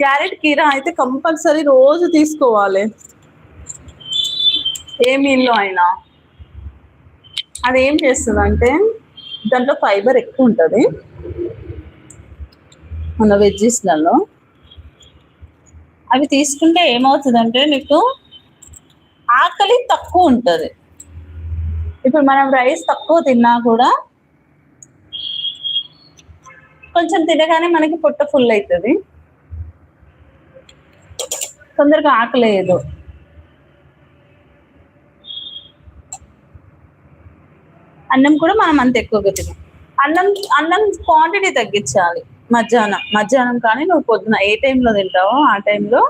Carrot కీరా అయితే compulsory రోజు తీసుకోవాలి, ఏ మీల్లో అయినా. అది ఏం చేస్తుందంటే దాంట్లో ఫైబర్ ఎక్కువ ఉంటుంది మన వెజ్జెస్లలో. అవి తీసుకుంటే ఏమవుతుందంటే నీకు ఆకలి తక్కువ ఉంటుంది. ఇప్పుడు మనం రైస్ తక్కువ తిన్నా కూడా కొంచెం తినగానే మనకి పొట్ట ఫుల్ అవుతుంది, తొందరగా ఆకలేదు. అన్నం కూడా మనం అంత ఎక్కువగా తినాం. అన్నం అన్నం క్వాంటిటీ తగ్గించాలి. మధ్యాహ్నం కానీ నువ్వు పొద్దున ఏ టైంలో తింటావో ఆ టైంలో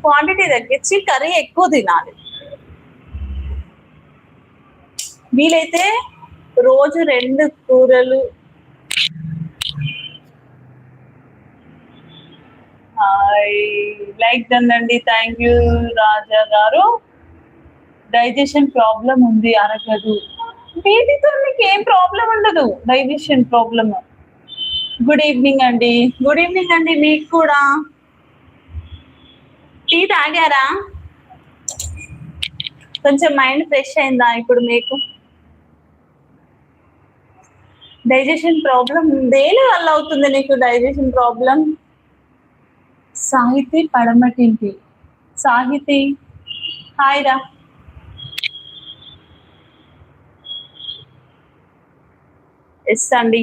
క్వాంటిటీ తగ్గించి కర్రీ ఎక్కువ తినాలి. వీలైతే రోజు 2 కూరలు. లైక్ దండి, థ్యాంక్ యూ రాజా గారు. డైజెషన్ ప్రాబ్లం ఉంది, అరగదు. వీటితో మీకు ఏం ప్రాబ్లం ఉండదు, డైజెషన్ ప్రాబ్లమ్. గుడ్ ఈవినింగ్ అండి. గుడ్ ఈవినింగ్ అండి మీకు కూడా. టీ తాగారా? కొంచెం మైండ్ ఫ్రెష్ అయిందా ఇప్పుడు మీకు? డైజెషన్ ప్రాబ్లం దేని వల్ల అవుతుంది నీకు డైజెషన్ ప్రాబ్లం? సాహితీ పడమటింటి. సాహితీ హాయ్ రా. ఎస్ అండి.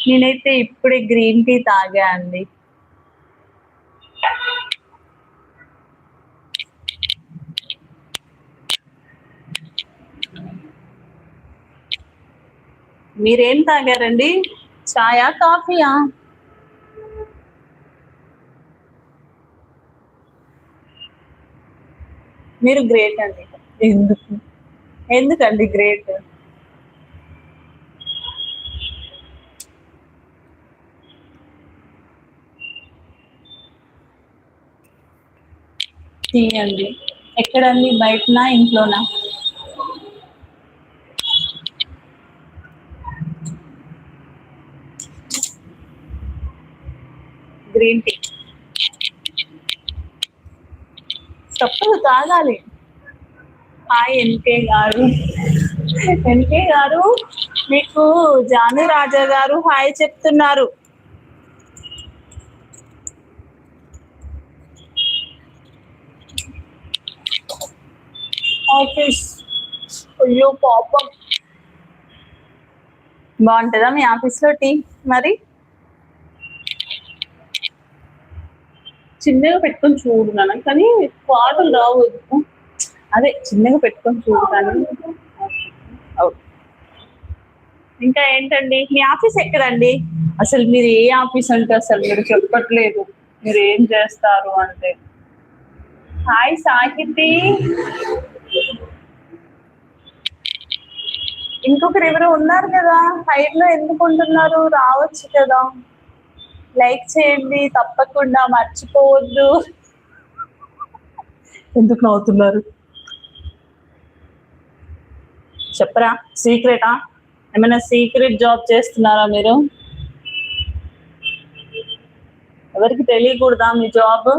నేనైతే ఇప్పుడే గ్రీన్ టీ తాగా అండి. మీరేం తాగారండి? చాయా కాఫీయా? మీరు గ్రేట్ అండి. ఎందుకండి గ్రేట్? టీ అండి. ఎక్కడండి? బయటనా ఇంట్లోనా? గ్రీన్ టీ తప్పదు, తాగాలి. హాయ్ ఎన్కే గారు. ఎన్కే గారు మీకు జాను రాజా గారు హాయ్ చెప్తున్నారు. ఆఫీస్, అయ్యో పాపం. బాగుంటుందా మీ ఆఫీస్లో టీ? మరి చిన్నగా పెట్టుకొని చూడు నాన్న, కానీ పాటలు రావద్దు. అదే చిన్నగా పెట్టుకొని చూడు కానీ. ఇంకా ఏంటండి, మీ ఆఫీస్ ఎక్కడండి? అసలు మీరు ఏ ఆఫీస్ అంటే అసలు మీరు చెప్పట్లేదు, మీరు ఏం చేస్తారు అంటే. హాయ్ సాహితి. ఇంకొకరు ఎవరు ఉన్నారు కదా, హైట్ లో ఎందుకు ఉంటున్నారు? రావచ్చు కదా, లైక్ చేయండి తప్పకుండా, మర్చిపోవద్దు. ఎందుకు నవ్వుతున్నారు చెప్పరా? సీక్రెటా? ఏమైనా సీక్రెట్ జాబ్ చేస్తున్నారా మీరు? ఎవరికి తెలియకూడదా మీ జాబ్?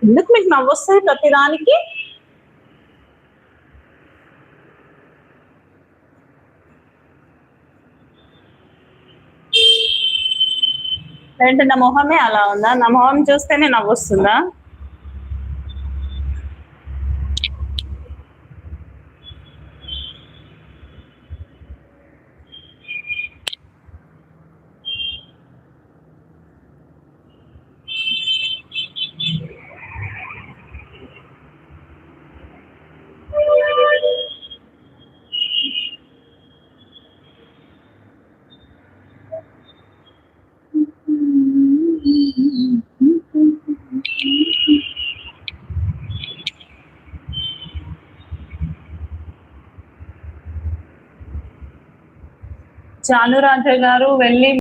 ఎందుకు మీకు నవ్వొస్తాయి ప్రతిదానికి? ఏంటి, నా మొహమే అలా ఉందా? నా మొహం చూస్తేనే నవ్వొస్తుందా? జానురాజ గారు వెళ్ళి